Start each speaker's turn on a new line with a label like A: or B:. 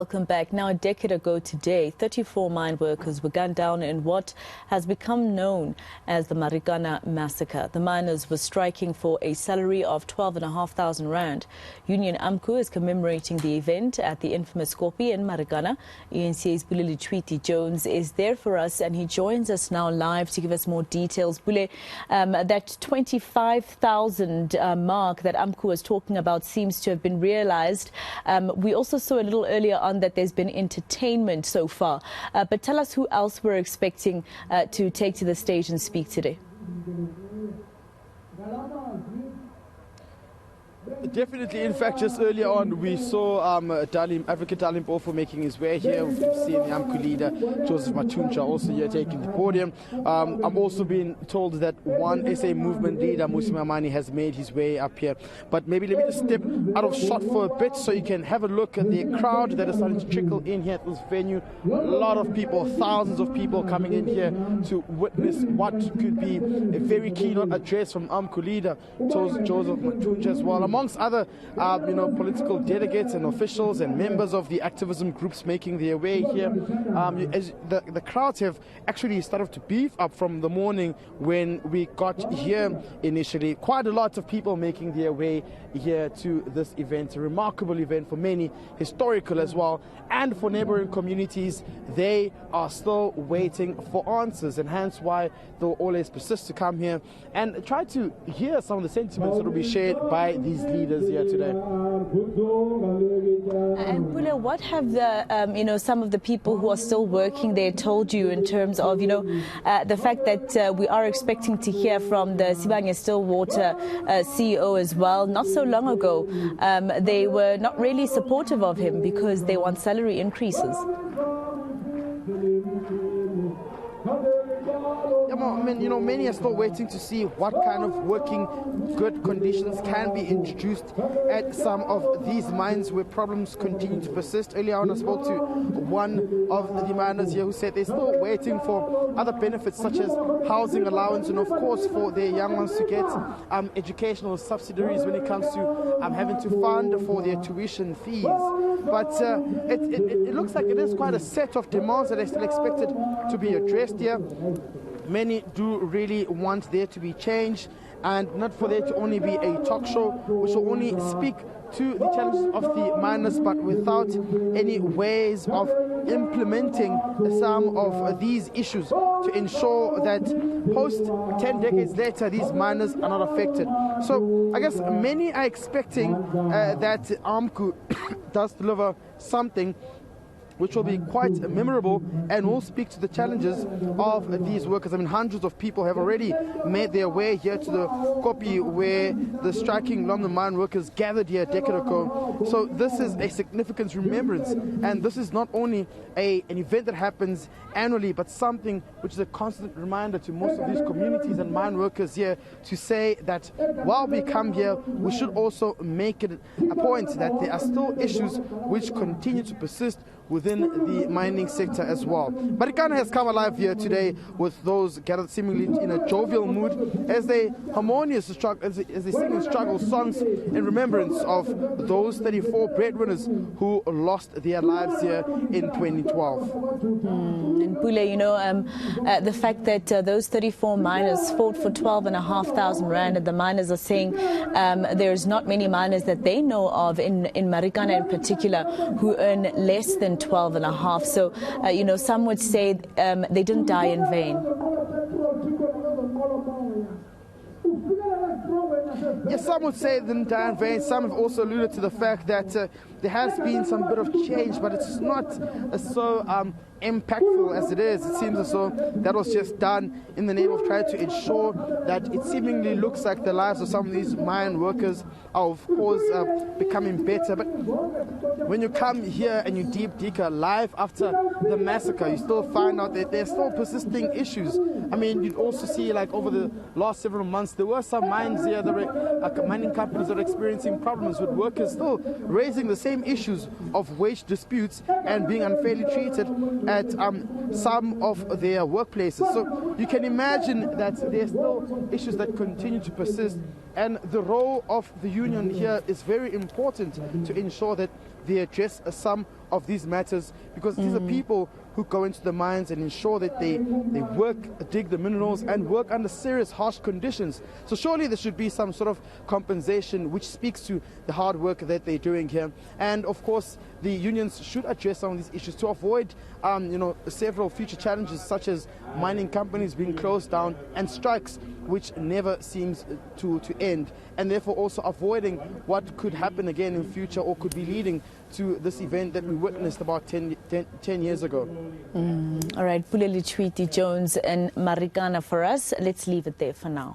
A: Welcome back. Now, a decade ago today, 34 mine workers were gunned down in what has become known as the Marikana Massacre. The miners were striking for a salary of 12,500 rand. Union eNCA is commemorating the event at the infamous Kopi in Marikana. eNCA's Pule Letshwiti-Jones is there for us, and he joins us now live to give us more details. Pule, that 25,000 mark that eNCA was talking about seems to have been realized. We also saw a little earlier on that there's been entertainment so far. But tell us who else we're expecting to take to the stage and speak today.
B: Definitely. In fact, just earlier on, we saw African Darling Bofo making his way here. We've seen the eNCA leader, Joseph Matuncha, also here taking the podium. I'm also being told that one SA movement leader, Musi Mamani, has made his way up here. But maybe let me just step out of shot for a bit so you can have a look at the crowd that is starting to trickle in here at this venue. A lot of people, thousands of people coming in here to witness what could be a very keynote address from eNCA leader, Joseph Matuncha as well, amongst other political delegates and officials and members of the activism groups making their way here. As the crowds have actually started to beef up from the morning when we got here initially. Quite a lot of people making their way here to this event, a remarkable event for many, historical as well, and for neighboring communities. They are still waiting for answers, and hence why they'll always persist to come here and try to hear some of the sentiments that will be shared by these leaders here today.
A: And Pule, what have the some of the people who are still working there told you in terms of the fact that we are expecting to hear from the Sibanye Stillwater CEO as well? Not so long ago, they were not really supportive of him because they want salary increases.
B: I mean, many are still waiting to see what kind of working good conditions can be introduced at some of these mines where problems continue to persist. Earlier on, I spoke to one of the miners here who said they're still waiting for other benefits such as housing allowance and, of course, for their young ones to get educational subsidiaries when it comes to having to fund for their tuition fees. But it looks like it is quite a set of demands that are still expected to be addressed here. Many do really want there to be change, and not for there to only be a talk show which will only speak to the challenges of the miners, but without any ways of implementing some of these issues to ensure that post 10 decades later these miners are not affected. So I guess many are expecting that eNCA does deliver something which will be quite memorable and will speak to the challenges of these workers. I mean, hundreds of people have already made their way here to the Kopi where the striking London mine workers gathered here a decade ago. So this is a significant remembrance, and this is not only an event that happens annually, but something which is a constant reminder to most of these communities and mine workers here to say that while we come here, we should also make it a point that there are still issues which continue to persist within the mining sector as well. Marikana has come alive here today with those gathered seemingly in a jovial mood as they harmoniously as they sing and struggle songs in remembrance of those 34 breadwinners who lost their lives here in 2012.
A: And Pule, the fact that those 34 miners fought for 12,500 rand, and the miners are saying there's not many miners that they know of in Marikana in particular who earn less than 12.5. So, some would say they didn't die in vain.
B: Yes, some would say they didn't die in vain. Some have also alluded to the fact that there has been some bit of change, but it's not so impactful as it is. It seems as though that was just done in the name of trying to ensure that it seemingly looks like the lives of some of these mine workers are, of course, becoming better. But when you come here and you deep dig live after the massacre, you still find out that there's still persisting issues. I mean, you'd also see, like, over the last several months, there were some mines here, mining companies that are experiencing problems with workers still raising the same issues of wage disputes and being unfairly treated at some of their workplaces. So you can imagine that there's still issues that continue to persist, and the role of the union here is very important to ensure that they address some of these matters, because these are people who go into the mines and ensure that they work, dig the minerals and work under serious, harsh conditions. So surely there should be some sort of compensation which speaks to the hard work that they're doing here. And of course, the unions should address some of these issues to avoid, several future challenges, such as mining companies being closed down and strikes, which never seems to end, and therefore also avoiding what could happen again in future, or could be leading to this event that we witnessed about 10 years ago.
A: All right, Pule, Letshwiti-Jones and Marikana for us. Let's leave it there for now.